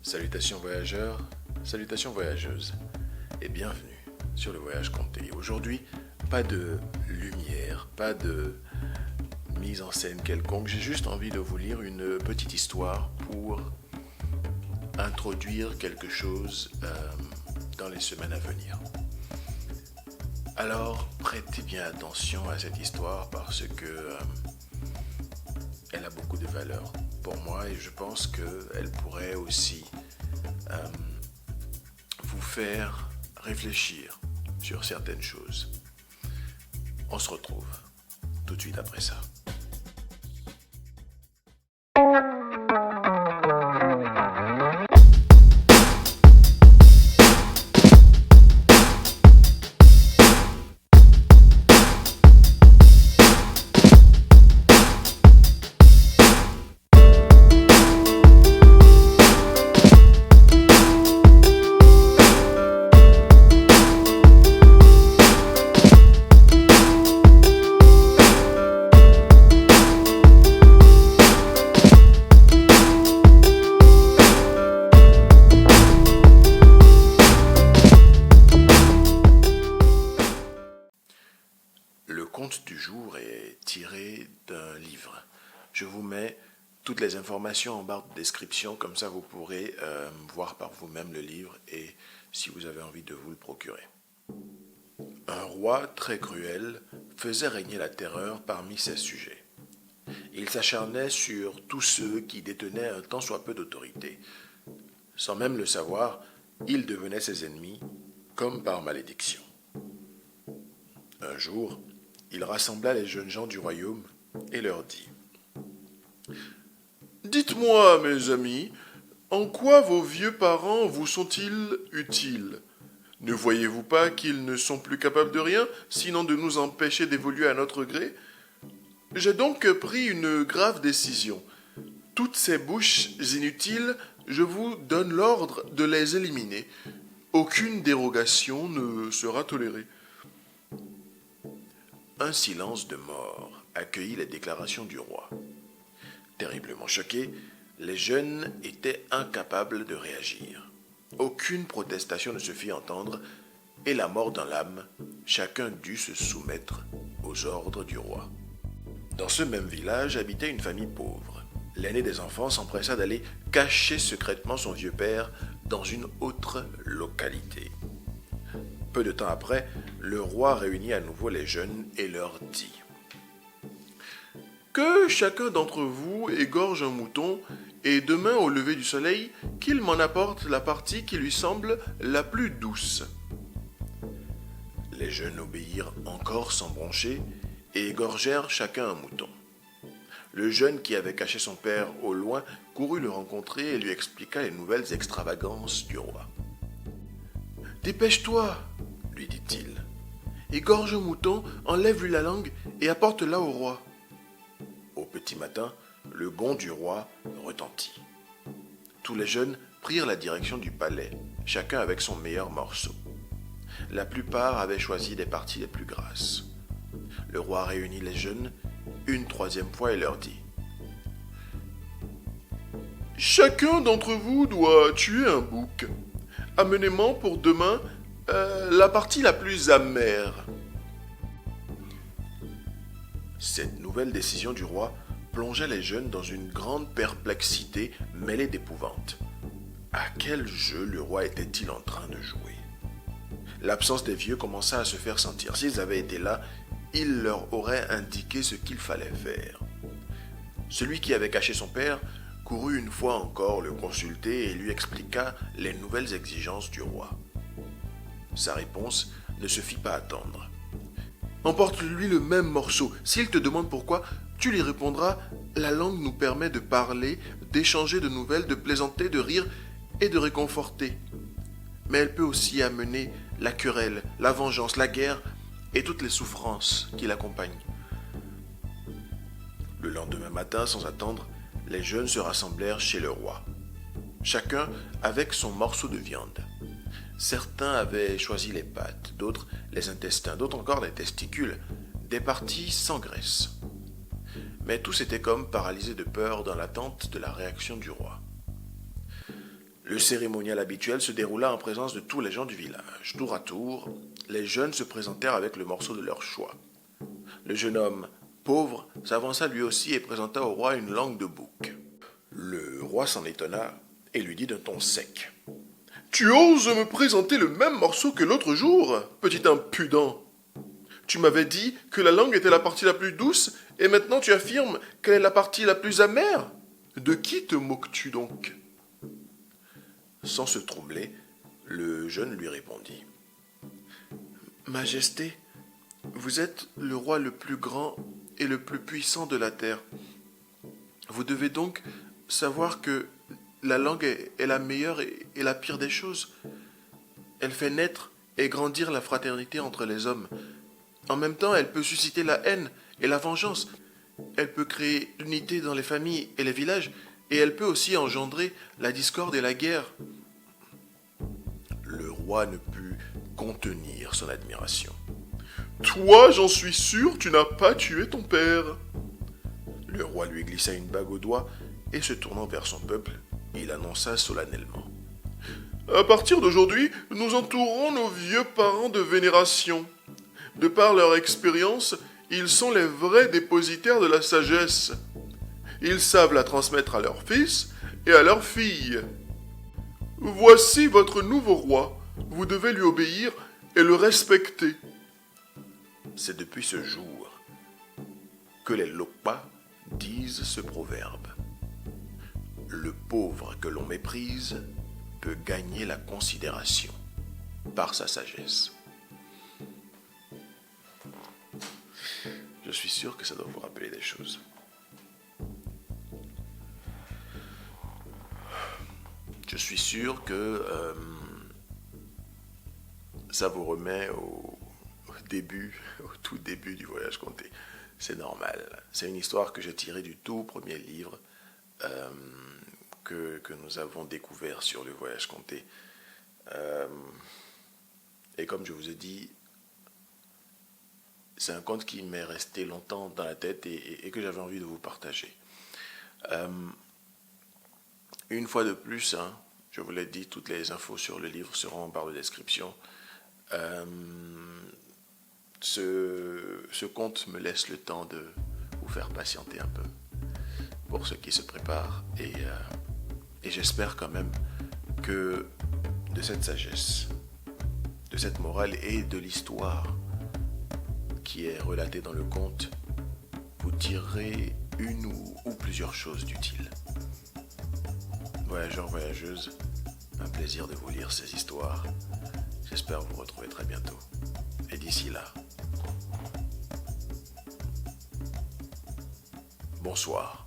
Salutations voyageurs, salutations voyageuses, et bienvenue sur le voyage compté. Aujourd'hui, pas de lumière, pas de mise en scène quelconque, j'ai juste envie de vous lire une petite histoire pour introduire quelque chose dans les semaines à venir. Alors, prêtez bien attention à cette histoire parce que elle a beaucoup de valeur pour moi et je pense qu'elle pourrait aussi vous faire réfléchir sur certaines choses. On se retrouve tout de suite après ça. Le conte du jour est tiré d'un livre. Je vous mets toutes les informations en barre de description, comme ça vous pourrez voir par vous-même le livre et si vous avez envie de vous le procurer. Un roi très cruel faisait régner la terreur parmi ses sujets. Il s'acharnait sur tous ceux qui détenaient un tant soit peu d'autorité. Sans même le savoir, ils devenaient ses ennemis, comme par malédiction. Un jour, il rassembla les jeunes gens du royaume et leur dit « Dites-moi, mes amis, en quoi vos vieux parents vous sont-ils utiles ? Ne voyez-vous pas qu'ils ne sont plus capables de rien, sinon de nous empêcher d'évoluer à notre gré ? J'ai donc pris une grave décision. Toutes ces bouches inutiles, je vous donne l'ordre de les éliminer. Aucune dérogation ne sera tolérée. » Un silence de mort accueillit les déclarations du roi. Terriblement choqués, les jeunes étaient incapables de réagir. Aucune protestation ne se fit entendre, et la mort dans l'âme, chacun dut se soumettre aux ordres du roi. Dans ce même village habitait une famille pauvre. L'aîné des enfants s'empressa d'aller cacher secrètement son vieux père dans une autre localité. Peu de temps après, le roi réunit à nouveau les jeunes et leur dit « Que chacun d'entre vous égorge un mouton et demain au lever du soleil, qu'il m'en apporte la partie qui lui semble la plus douce. » Les jeunes obéirent encore sans broncher et égorgèrent chacun un mouton. Le jeune qui avait caché son père au loin courut le rencontrer et lui expliqua les nouvelles extravagances du roi. « Dépêche-toi !» lui dit-il. « Égorge un mouton, enlève-lui la langue et apporte-la au roi. » Au petit matin, le gond du roi retentit. Tous les jeunes prirent la direction du palais, chacun avec son meilleur morceau. La plupart avaient choisi des parties les plus grasses. Le roi réunit les jeunes une troisième fois et leur dit « Chacun d'entre vous doit tuer un bouc. Amenez-moi pour demain la partie la plus amère. » Cette nouvelle décision du roi plongeait les jeunes dans une grande perplexité mêlée d'épouvante. À quel jeu le roi était-il en train de jouer ? L'absence des vieux commença à se faire sentir. S'ils avaient été là, il leur aurait indiqué ce qu'il fallait faire. Celui qui avait caché son père courut une fois encore le consulter et lui expliqua les nouvelles exigences du roi. Sa réponse ne se fit pas attendre. « Emporte-lui le même morceau. S'il te demande pourquoi, tu lui répondras « La langue nous permet de parler, d'échanger de nouvelles, de plaisanter, de rire et de réconforter. Mais elle peut aussi amener la querelle, la vengeance, la guerre et toutes les souffrances qui l'accompagnent. » Le lendemain matin, sans attendre, les jeunes se rassemblèrent chez le roi. Chacun avec son morceau de viande. Certains avaient choisi les pattes, d'autres les intestins, d'autres encore les testicules, des parties sans graisse. Mais tous étaient comme paralysés de peur dans l'attente de la réaction du roi. Le cérémonial habituel se déroula en présence de tous les gens du village. Tour à tour, les jeunes se présentèrent avec le morceau de leur choix. Le jeune homme, pauvre, s'avança lui aussi et présenta au roi une langue de bouc. Le roi s'en étonna et lui dit d'un ton sec. « Tu oses me présenter le même morceau que l'autre jour, petit impudent. Tu m'avais dit que la langue était la partie la plus douce et maintenant tu affirmes qu'elle est la partie la plus amère. De qui te moques-tu donc ?» Sans se troubler, le jeune lui répondit. « Majesté, vous êtes le roi le plus grand et le plus puissant de la terre. Vous devez donc savoir que la langue est la meilleure et la pire des choses. Elle fait naître et grandir la fraternité entre les hommes. En même temps, elle peut susciter la haine et la vengeance. Elle peut créer l'unité dans les familles et les villages, et elle peut aussi engendrer la discorde et la guerre. » Le roi ne put contenir son admiration. « Toi, j'en suis sûr, tu n'as pas tué ton père. » Le roi lui glissa une bague au doigt et se tournant vers son peuple, il annonça solennellement. « À partir d'aujourd'hui, nous entourons nos vieux parents de vénération. De par leur expérience, ils sont les vrais dépositaires de la sagesse. Ils savent la transmettre à leurs fils et à leurs filles. Voici votre nouveau roi. Vous devez lui obéir et le respecter. » C'est depuis ce jour que les Lokpa disent ce proverbe. Le pauvre que l'on méprise peut gagner la considération par sa sagesse. Je suis sûr que ça doit vous rappeler des choses. Je suis sûr que ça vous remet au tout début du voyage compté. C'est normal. C'est une histoire que j'ai tirée du tout premier livre que nous avons découvert sur le voyage compté. Et comme je vous ai dit, c'est un conte qui m'est resté longtemps dans la tête et que j'avais envie de vous partager. Une fois de plus, je vous l'ai dit, toutes les infos sur le livre seront en barre de description. Ce conte me laisse le temps de vous faire patienter un peu pour ceux qui se préparent et j'espère quand même que de cette sagesse, de cette morale et de l'histoire qui est relatée dans le conte, vous tirerez une ou plusieurs choses d'utiles. Voyageurs, voyageuses, un plaisir de vous lire ces histoires. J'espère vous retrouver très bientôt. Et d'ici là, bonsoir.